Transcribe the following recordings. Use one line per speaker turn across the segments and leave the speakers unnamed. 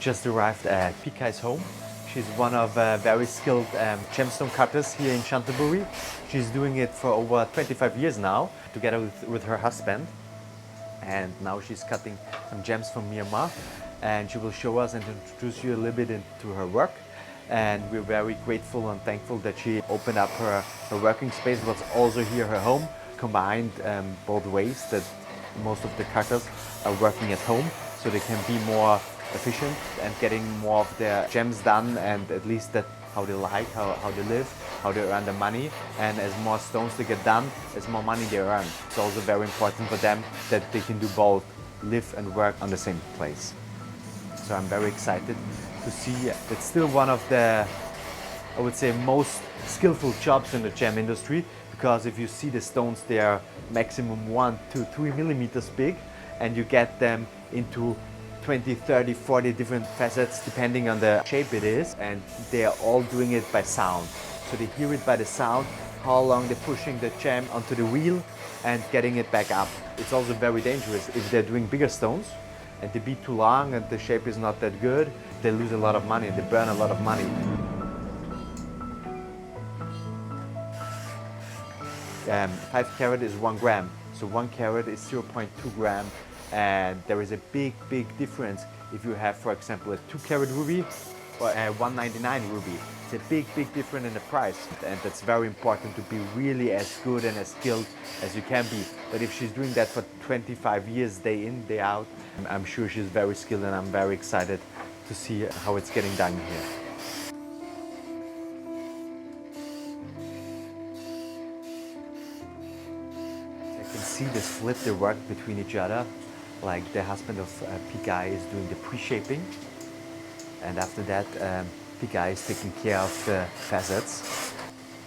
Just arrived at Pi Gai's home. She's one of very skilled gemstone cutters here in Chanthaburi. She's doing it for over 25 years now, together with her husband. And now she's cutting some gems from Myanmar. And she will show us and introduce you a little bit into her work. And we're very grateful and thankful that she opened up her working space, what's also here her home, combined both ways, that most of the cutters are working at home, so they can be more efficient and getting more of their gems done, and at least that how they like, how they live, how they earn their money. And as more stones they get done, as more money they earn. It's also very important for them that they can do both, live and work on the same place. So I'm very excited to see it's still one of the, I would say, most skillful jobs in the gem industry, because if you see the stones, they are maximum 1 to 3 millimeters big, and you get them into 20, 30, 40 different facets depending on the shape it is, and they are all doing it by sound. So they hear it by the sound, how long they're pushing the gem onto the wheel and getting it back up. It's also very dangerous if they're doing bigger stones and they be too long and the shape is not that good, they lose a lot of money and they burn a lot of money. 5 carat is 1 gram, so 1 carat is 0.2 gram, and there is a big difference if you have, for example, a 2 carat ruby or a 199 ruby. It's a big difference in the price, and that's very important to be really as good and as skilled as you can be. But if she's doing that for 25 years, day in, day out, I'm sure she's very skilled, and I'm very excited to see how it's getting done here. I can see the split, the work between each other. Like the husband of Pi Gai is doing the pre-shaping, and after that Pi Gai is taking care of the facets.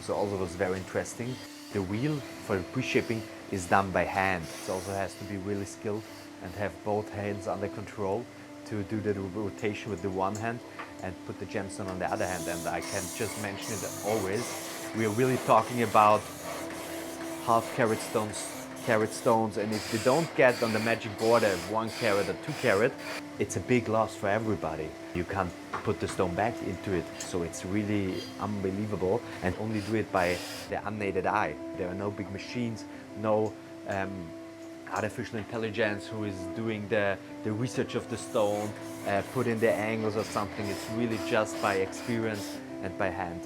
So also was very interesting. The wheel for the pre-shaping is done by hand. It also has to be really skilled and have both hands under control to do the rotation with the one hand and put the gemstone on the other hand. And I can just mention it always, we are really talking about half carat stones, and if they don't get on the magic board at 1 carat or 2 carat, it's a big loss for everybody. You can't put the stone back into it, so it's really unbelievable, and only do it by the unaided eye. There are no big machines, no artificial intelligence who is doing the research of the stone, put in the angles or something. It's really just by experience and by hand.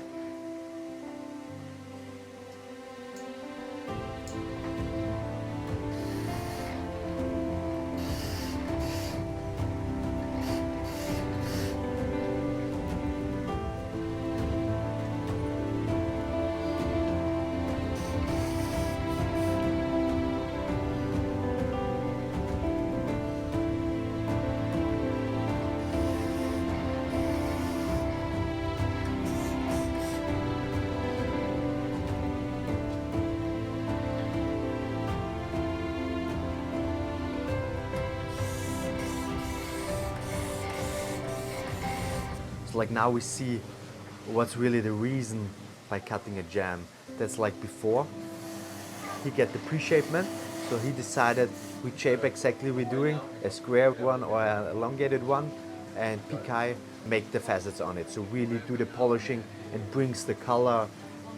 Like now we see what's really the reason by cutting a gem. That's like before he get the pre-shapement, so he decided which shape exactly we're doing, a square one or an elongated one, and Pi Gai make the facets on it. So really do the polishing and brings the color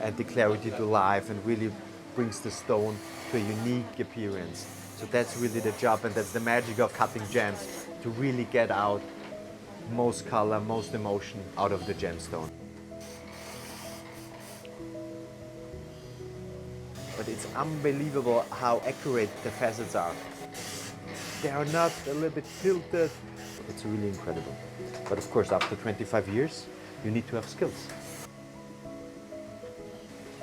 and the clarity to life, and really brings the stone to a unique appearance. So that's really the job, and that's the magic of cutting gems, to really get out most color, most emotion out of the gemstone. But it's unbelievable how accurate the facets are. They are not a little bit tilted. It's really incredible. But of course, after 25 years, you need to have skills.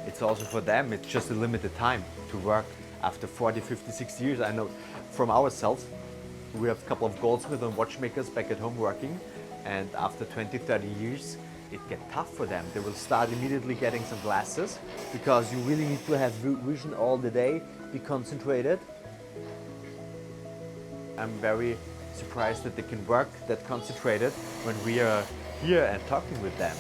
It's also for them, it's just a limited time to work. After 40, 50, 60 years, I know from ourselves, we have a couple of goldsmiths and watchmakers back at home working, and after 20, 30 years, it gets tough for them. They will start immediately getting some glasses, because you really need to have vision all the day, be concentrated. I'm very surprised that they can work that concentrated when we are here and talking with them.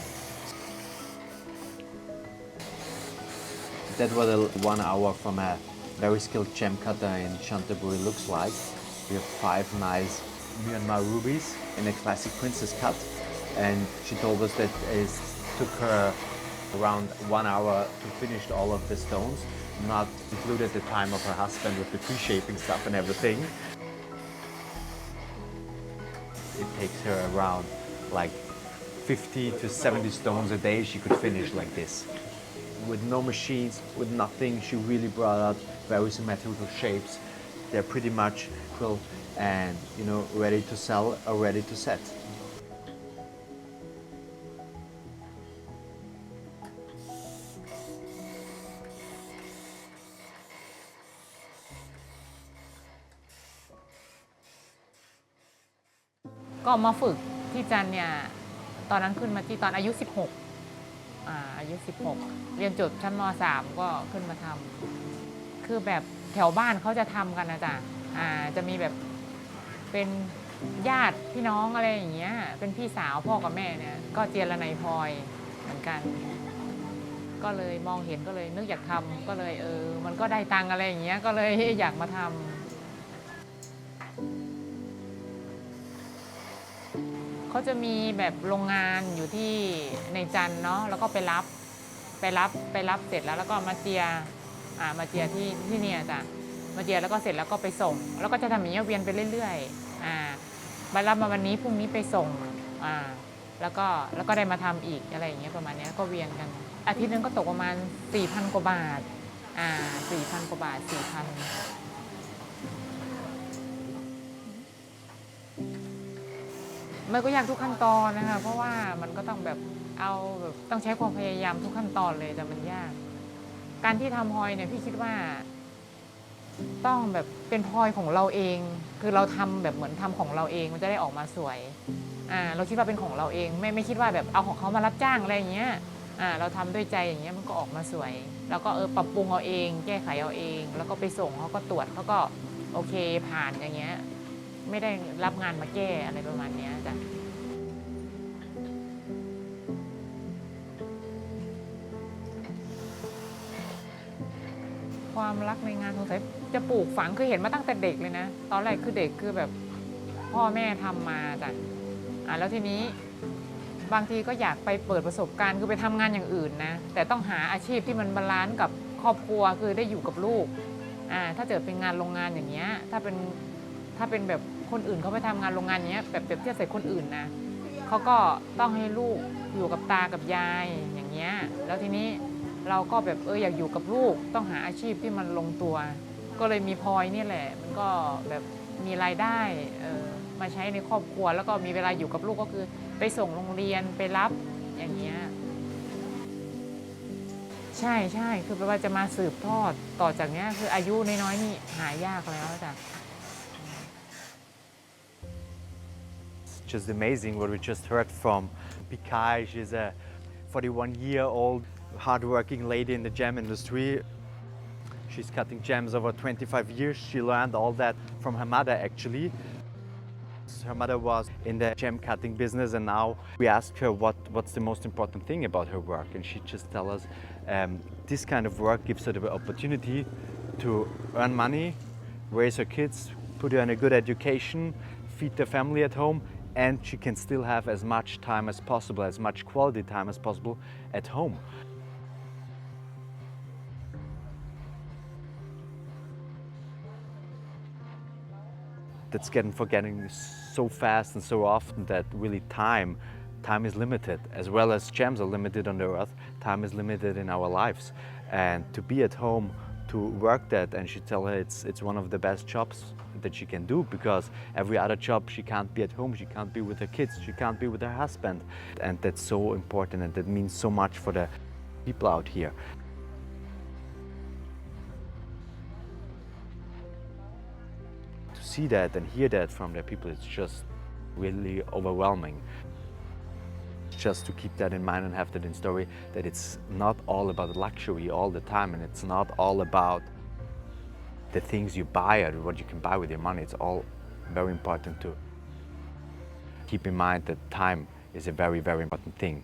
That was a 1 hour from a very skilled gem cutter in Chanthaburi looks like. We have 5 nice Myanmar rubies in a classic princess cut, and she told us that it took her around 1 hour to finish all of the stones, not included the time of her husband with the pre-shaping stuff and everything. It takes her around like 50 to 70 stones a day she could finish like this. With no machines, with nothing, she really brought out very symmetrical shapes. They're pretty much equal and ready to sell or ready to set.
ก็มาฝึกที่จันเนี่ยตอนนั้นขึ้นมาที่ตอนอายุ 16อายุ 16 เรียนจบชั้นม .3 ก็ขึ้นมาทำคือแบบแถวบ้านเขาจะทำกันนะจ๊ะจะมีแบบเป็นญาติพี่น้องอะไรอย่างเงี้ยเป็นพี่สาวพ่อกับแม่เนี่ยก็เจียระไนพลอยเหมือนกันก็เลยมองเห็นก็เลยนึกอยากทำก็เลยมันก็ได้ตังค์อะไรอย่างเงี้ยก็เลยอยากมาทำเขาจะมีแบบโรงงานอยู่ที่ในจันทร์เนาะแล้วก็ไปรับเสร็จแล้วก็มาเจียที่เนี่ยจ้ะมาเจียแล้วก็เสร็จแล้วก็ไปส่งแล้วก็จะทำอย่างเงี้ยเวียนไปเรื่อยๆมารับมาวันนี้พรุ่งนี้ไปส่งแล้วก็ได้มาทำอีกอะไรอย่างเงี้ยประมาณนี้ก็เวียนกันอาทิตย์นึงก็ตกประมาณ 4,000 กว่าบาท4,000 กว่าบาท 4,000มันก็ยากทุกขั้นตอนนะคะเพราะว่ามันก็ต้องแบบต้องใช้ความพยายามทุกขั้นตอนเลยแต่มันยากการที่ทำพลอยเนี่ยพี่คิดว่าต้องแบบเป็นพลอยของเราเองคือเราทำแบบเหมือนทำของเราเองมันจะได้ออกมาสวยเราคิดว่าเป็นของเราเองไม่คิดว่าแบบเอาของเขามารับจ้างอะไรอย่างเงี้ยเราทำด้วยใจอย่างเงี้ยมันก็ออกมาสวยแล้วก็ปรับปรุงเอาเองแก้ไขเอาเองแล้วก็ไปส่งเขาก็ตรวจเขาก็โอเคผ่านอย่างเงี้ยไม่ได้รับงานมาแก้อะไรประมาณนี้จ้ะความรักในงานสงสัยจะปลูกฝังคือเห็นมาตั้งแต่เด็กเลยนะตอนแรกคือเด็กคือแบบพ่อแม่ทำมาจ้ะแล้วทีนี้บางทีก็อยากไปเปิดประสบการณ์คือไปทำงานอย่างอื่นนะแต่ต้องหาอาชีพที่มันบาลานซ์กับครอบครัวคือได้อยู่กับลูกถ้าเกิดเป็นงานโรงงานอย่างเงี้ยถ้าเป็นแบบคนอื่นเขาไปทำงานโรงงานเนี้ยแบบเปรียบเทียบใส่คนอื่นนะเขาก็ต้องให้ลูกอยู่กับตากับยายอย่างเงี้ยแล้วทีนี้เราก็แบบอยากอยู่กับลูกต้องหาอาชีพที่มันลงตัวก็เลยมีพลอยนี่แหละมันก็แบบมีรายได้มาใช้ในครอบครัวแล้วก็มีเวลาอยู่กับลูกก็คือไปส่งโรงเรียนไปรับอย่างเงี้ยใช่คือแปลว่าจะมาสืบทอดต่อจากเนี้ยคืออายุน้อยๆนี่หายากแล้วจ้ะ
Just amazing what we just heard from Pi Gai. She's a 41-year-old hardworking lady in the gem industry. She's cutting gems over 25 years. She learned all that from her mother actually. Her mother was in the gem cutting business, and now we asked her what's the most important thing about her work, and she just tell us this kind of work gives her the opportunity to earn money, raise her kids, put her in a good education, feed the family at home, and she can still have as much time as possible, as much quality time as possible at home. That's getting forgetting so fast and so often that really time is limited, as well as gems are limited on the earth. Time is limited in our lives, and to be at home, to work that, and she tell her it's one of the best jobs that she can do, because every other job she can't be at home, she can't be with her kids, she can't be with her husband, and that's so important, and that means so much for the people out here. To see that and hear that from the people, it's just really overwhelming. Just to keep that in mind and have that in story, that it's not all about luxury all the time, and it's not all about the things you buy or what you can buy with your money. It's all very important to keep in mind that time is a very, very important thing.